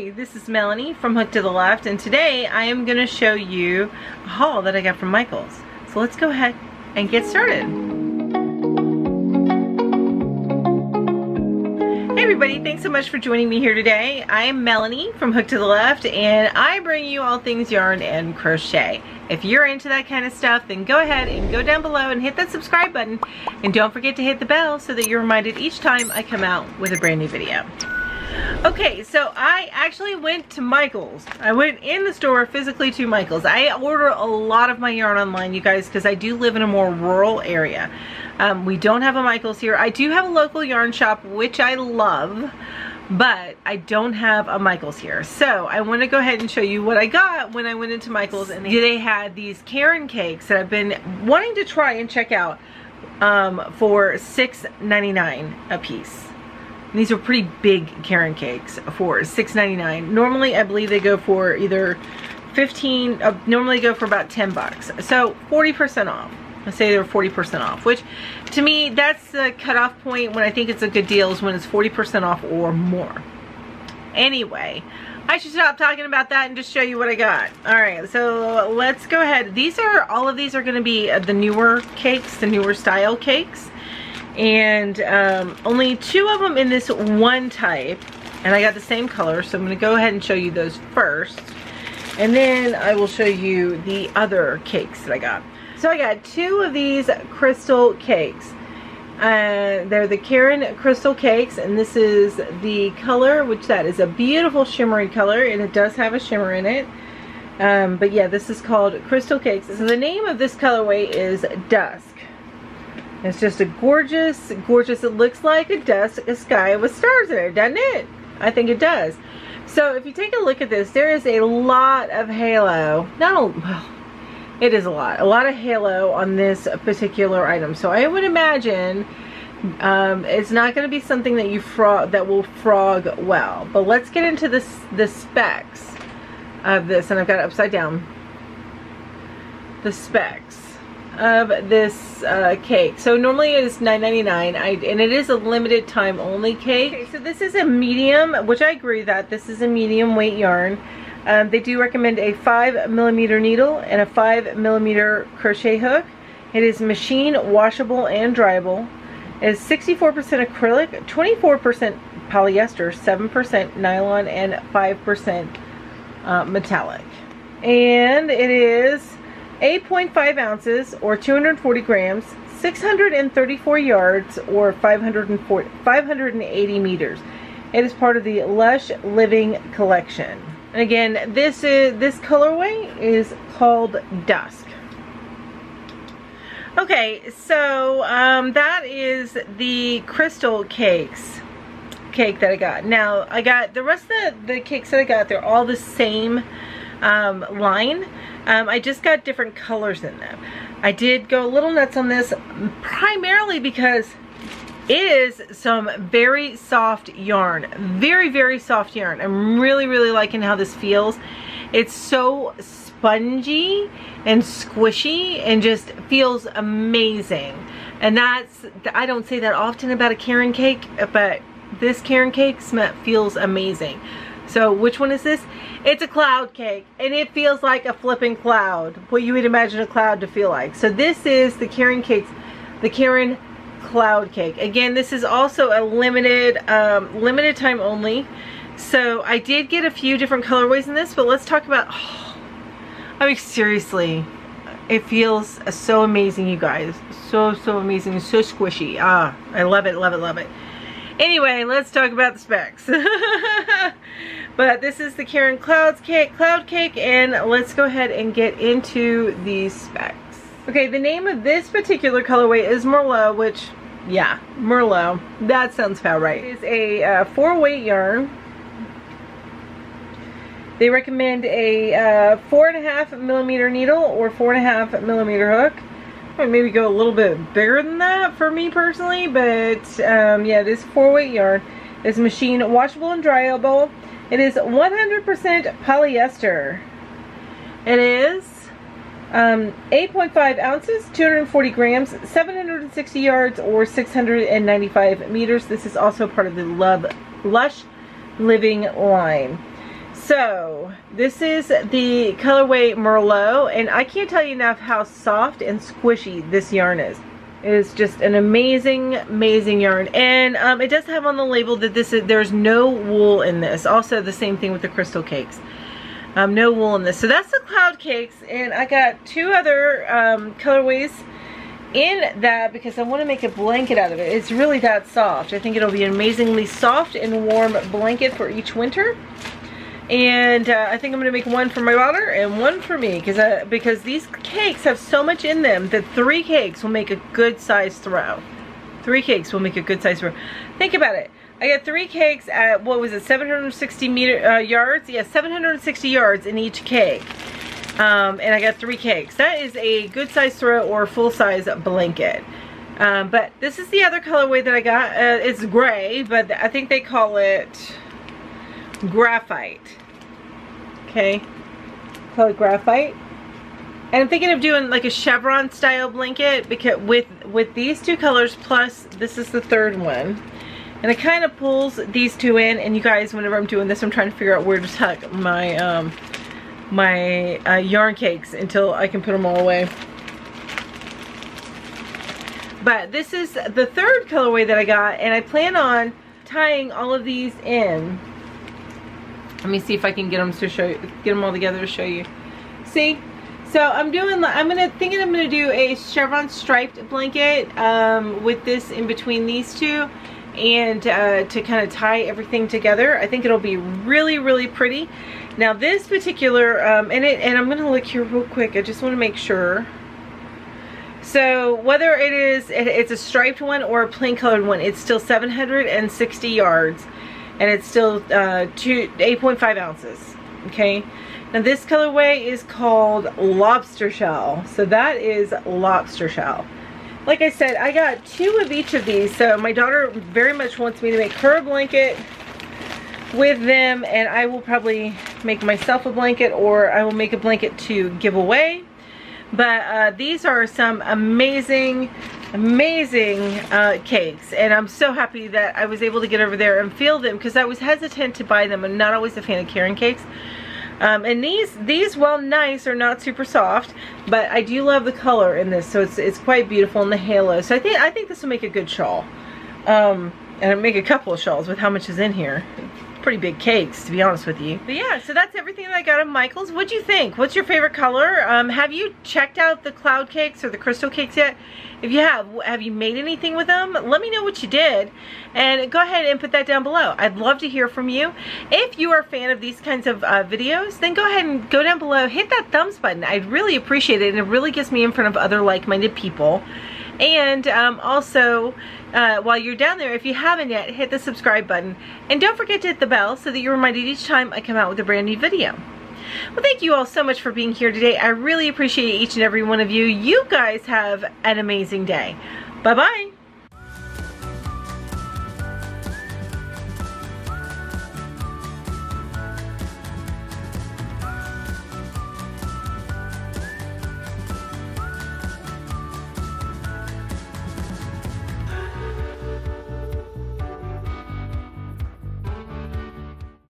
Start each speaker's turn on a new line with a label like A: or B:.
A: Hi, this is Melanie from Hook to the Left, and today I am going to show you a haul that I got from Micheal's. So let's go ahead and get started. Hey everybody, thanks so much for joining me here today. I am Melanie from Hook to the Left, and I bring you all things yarn and crochet. If you're into that kind of stuff, then go ahead and go down below and hit that subscribe button, and don't forget to hit the bell so that you're reminded each time I come out with a brand new video. Okay, so I actually went to Micheal's. I went in the store physically to Micheal's. I order a lot of my yarn online, you guys, because I do live in a more rural area. We don't have a Micheal's here. I do have a local yarn shop, which I love, but I don't have a Micheal's here. So I want to go ahead and show you what I got when I went into Micheal's, and they had these Caron Cakes that I've been wanting to try and check out for $6.99 a piece. These are pretty big Caron Cakes for $6.99. Normally, I believe they go for either 15, normally go for about 10 bucks. So 40% off. I say they're 40% off, which to me, that's the cutoff point when I think it's a good deal, is when it's 40% off or more. Anyway, I should stop talking about that and just show you what I got. All right, so let's go ahead. All of these are gonna be the newer cakes, the newer style cakes. And only 2 of them in this one type, and I got the same color, so I'm going to go ahead and show you those first, and then I will show you the other cakes that I got. So I got 2 of these crystal cakes. They're the Caron Crystal Cakes, and this is the color, which that is a beautiful shimmery color, and it does have a shimmer in it. But yeah, this is called Crystal Cakes. So the name of this colorway is Dusk. It's just a gorgeous, it looks like a sky with stars in it, doesn't it? I think it does. So if you take a look at this, there is a lot of halo. It is a lot of halo on this particular item. So I would imagine it's not going to be something that will frog well. But let's get into the specs of this, and I've got it upside down. The specs of this cake. So normally it is $9.99, and it is a limited time only cake. Okay, so this is a medium, which I agree that this is a medium weight yarn. They do recommend a 5mm needle and a 5mm crochet hook. It is machine washable and dryable. It is 64% acrylic, 24% polyester, 7% nylon, and 5% metallic. And it is 8.5 ounces or 240 grams, 634 yards or 580 meters. It is part of the Lush Living collection. And again, this colorway is called Dusk. Okay, so that is the Crystal Cakes cake that I got. Now I got the rest of the cakes that I got. They're all the same line. I just got different colors in them. I did go a little nuts on this primarily because it is some very soft yarn. Very, very soft yarn. I'm really, really liking how this feels. It's so spongy and squishy and just feels amazing. And I don't say that often about a Caron cake, but this Caron cake feels amazing. So which one is this? It's a cloud cake, and it feels like a flipping cloud. What you would imagine a cloud to feel like. So this is the Caron Cakes, the Caron Cloud Cake. Again, this is also a limited time only. So I did get a few different colorways in this, but let's talk about, I mean, seriously, it feels so amazing, you guys. So amazing, so squishy. I love it, love it, love it. Anyway, let's talk about the specs. But this is the Caron Cloud Cake, and let's go ahead and get into these specs. Okay, the name of this particular colorway is Merlot, which, yeah, Merlot. That sounds about right. It is a 4-weight yarn. They recommend a 4.5mm needle or 4.5mm hook. I'd maybe go a little bit bigger than that for me personally, but yeah, this 4-weight yarn is machine washable and dryable. It is 100% polyester. It is 8.5 ounces, 240 grams, 760 yards, or 695 meters. This is also part of the Lush Living line. So this is the colorway Merlot, and I can't tell you enough how soft and squishy this yarn is. It is just an amazing, amazing yarn. And it does have on the label that there's no wool in this. Also the same thing with the crystal cakes. No wool in this. So that's the cloud cakes, and I got 2 other colorways in that because I want to make a blanket out of it. It's really that soft. I think it'll be an amazingly soft and warm blanket for each winter. And I think I'm going to make one for my daughter and one for me because these cakes have so much in them that 3 cakes will make a good size throw. 3 cakes will make a good size throw. Think about it. I got 3 cakes at, what was it, 760 yards? Yeah, 760 yards in each cake. And I got 3 cakes. That is a good size throw or full size blanket. But this is the other colorway that I got. It's gray, but I think they call it graphite. Okay, call it graphite. And I'm thinking of doing like a chevron style blanket because with these 2 colors plus this is the 3rd one. And it kind of pulls these 2 in, and you guys, whenever I'm doing this, I'm trying to figure out where to tuck my my yarn cakes until I can put them all away. But this is the 3rd colorway that I got, and I plan on tying all of these in. Let me see if I can get them to get them all together to show you. See? So I'm thinking I'm gonna do a chevron striped blanket with this in between these 2, and to kind of tie everything together. I think it'll be really, really pretty. Now this particular and I'm gonna look here real quick. I just want to make sure. So whether it's a striped one or a plain colored one, it's still 760 yards. And it's still 8.5 ounces, okay? Now this colorway is called Lobster Shell. So that is Lobster Shell. Like I said, I got 2 of each of these. So my daughter very much wants me to make her a blanket with them. And I will probably make myself a blanket, or I will make a blanket to give away. But these are some amazing cakes, and I'm so happy that I was able to get over there and feel them because I was hesitant to buy them. I'm not always a fan of Caron Cakes. And these, while nice, are not super soft, but I do love the color in this, so it's quite beautiful in the halo. So I think this will make a good shawl. And I'll make a couple of shawls with how much is in here. Pretty big cakes, to be honest with you. But yeah, so that's everything that I got at Michael's. What'd you think? What's your favorite color? Have you checked out the cloud cakes or the crystal cakes yet? If you have you made anything with them? Let me know what you did, and go ahead and put that down below. I'd love to hear from you. If you are a fan of these kinds of videos, then go ahead and go down below, hit that thumbs button. I'd really appreciate it, and it really gets me in front of other like-minded people. And also, while you're down there, if you haven't yet, hit the subscribe button. And don't forget to hit the bell so that you're reminded each time I come out with a brand new video. Well, thank you all so much for being here today. I really appreciate each and every one of you. You guys have an amazing day. Bye-bye.